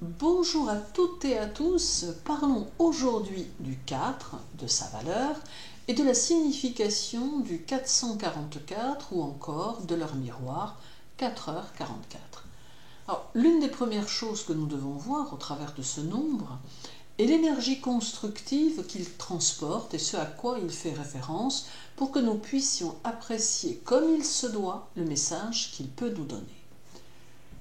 Bonjour à toutes et à tous, parlons aujourd'hui du 4, de sa valeur, et de la signification du 444 ou encore de leur miroir 4h44. Alors, l'une des premières choses que nous devons voir au travers de ce nombre est l'énergie constructive qu'il transporte et ce à quoi il fait référence pour que nous puissions apprécier comme il se doit le message qu'il peut nous donner.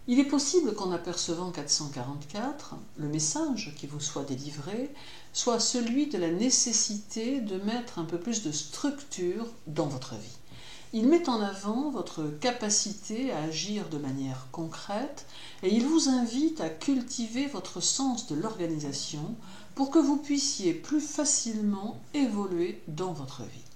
Il est possible qu'en apercevant 444, le message qui vous soit délivré soit celui de la nécessité de mettre un peu plus de structure dans votre vie. Il met en avant votre capacité à agir de manière concrète et il vous invite à cultiver votre sens de l'organisation pour que vous puissiez plus facilement évoluer dans votre vie.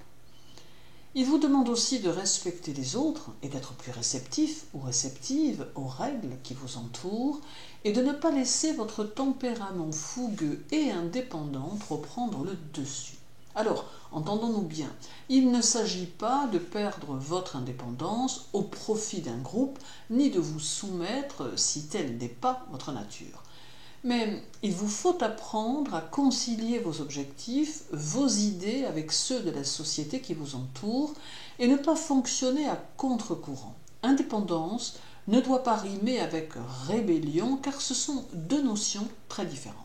Il vous demande aussi de respecter les autres et d'être plus réceptif ou réceptive aux règles qui vous entourent et de ne pas laisser votre tempérament fougueux et indépendant trop prendre le dessus. Alors, entendons-nous bien, il ne s'agit pas de perdre votre indépendance au profit d'un groupe, ni de vous soumettre si telle n'est pas votre nature. Mais il vous faut apprendre à concilier vos objectifs, vos idées avec ceux de la société qui vous entoure et ne pas fonctionner à contre-courant. Indépendance ne doit pas rimer avec rébellion car ce sont deux notions très différentes.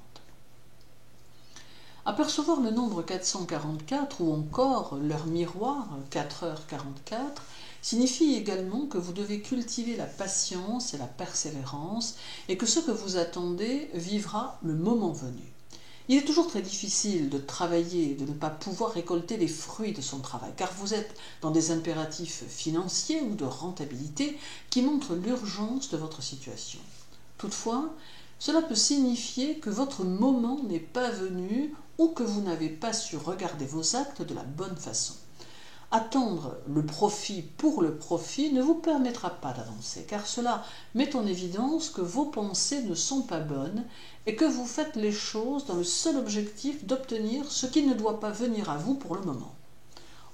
Apercevoir le nombre 444 ou encore leur miroir 4h44 signifie également que vous devez cultiver la patience et la persévérance et que ce que vous attendez vivra le moment venu. Il est toujours très difficile de travailler et de ne pas pouvoir récolter les fruits de son travail car vous êtes dans des impératifs financiers ou de rentabilité qui montrent l'urgence de votre situation. Toutefois, cela peut signifier que votre moment n'est pas venu ou que vous n'avez pas su regarder vos actes de la bonne façon. Attendre le profit pour le profit ne vous permettra pas d'avancer, car cela met en évidence que vos pensées ne sont pas bonnes et que vous faites les choses dans le seul objectif d'obtenir ce qui ne doit pas venir à vous pour le moment.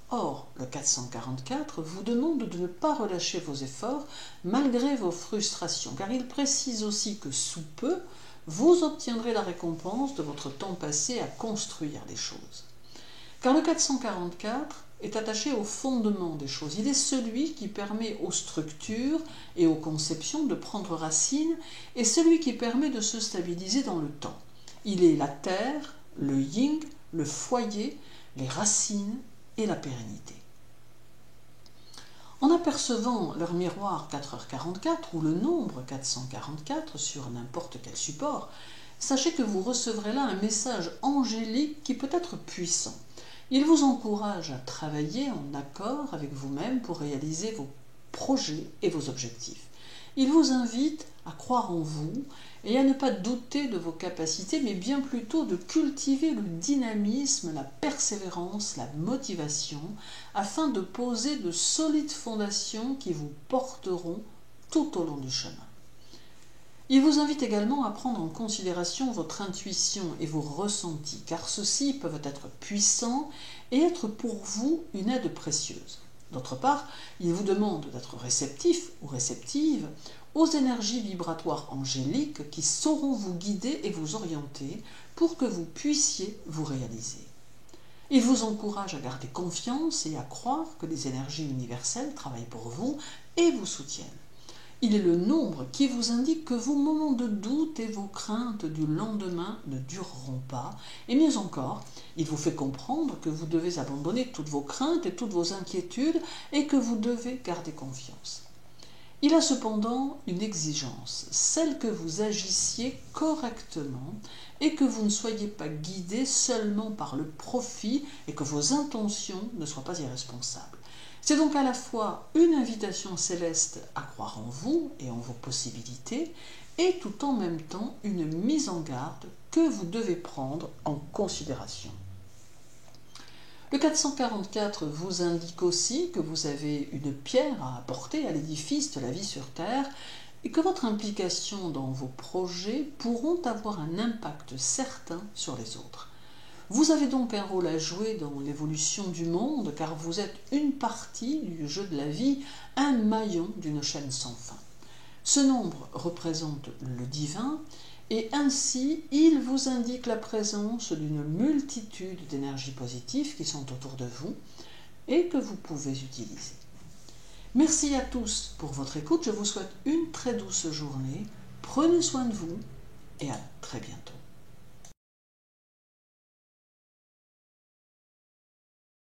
Or, le 444 vous demande de ne pas relâcher vos efforts malgré vos frustrations, car il précise aussi que sous peu, vous obtiendrez la récompense de votre temps passé à construire les choses. Car le 444 est attaché au fondement des choses. Il est celui qui permet aux structures et aux conceptions de prendre racine et celui qui permet de se stabiliser dans le temps. Il est la terre, le yin, le foyer, les racines et la pérennité. En apercevant leur miroir 4h44 ou le nombre 444 sur n'importe quel support, sachez que vous recevrez là un message angélique qui peut être puissant. Il vous encourage à travailler en accord avec vous-même pour réaliser vos projets et vos objectifs. Il vous invite à croire en vous et à ne pas douter de vos capacités, mais bien plutôt de cultiver le dynamisme, la persévérance, la motivation, afin de poser de solides fondations qui vous porteront tout au long du chemin. Il vous invite également à prendre en considération votre intuition et vos ressentis, car ceux-ci peuvent être puissants et être pour vous une aide précieuse. D'autre part, il vous demande d'être réceptif ou réceptive aux énergies vibratoires angéliques qui sauront vous guider et vous orienter pour que vous puissiez vous réaliser. Il vous encourage à garder confiance et à croire que les énergies universelles travaillent pour vous et vous soutiennent. Il est le nombre qui vous indique que vos moments de doute et vos craintes du lendemain ne dureront pas. Et mieux encore, il vous fait comprendre que vous devez abandonner toutes vos craintes et toutes vos inquiétudes et que vous devez garder confiance. Il a cependant une exigence, celle que vous agissiez correctement et que vous ne soyez pas guidé seulement par le profit et que vos intentions ne soient pas irresponsables. C'est donc à la fois une invitation céleste à croire en vous et en vos possibilités, et tout en même temps une mise en garde que vous devez prendre en considération. Le 444 vous indique aussi que vous avez une pierre à apporter à l'édifice de la vie sur Terre et que votre implication dans vos projets pourront avoir un impact certain sur les autres. Vous avez donc un rôle à jouer dans l'évolution du monde car vous êtes une partie du jeu de la vie, un maillon d'une chaîne sans fin. Ce nombre représente le divin Et ainsi, il vous indique la présence d'une multitude d'énergies positives qui sont autour de vous et que vous pouvez utiliser. Merci à tous pour votre écoute. Je vous souhaite une très douce journée. Prenez soin de vous et à très bientôt.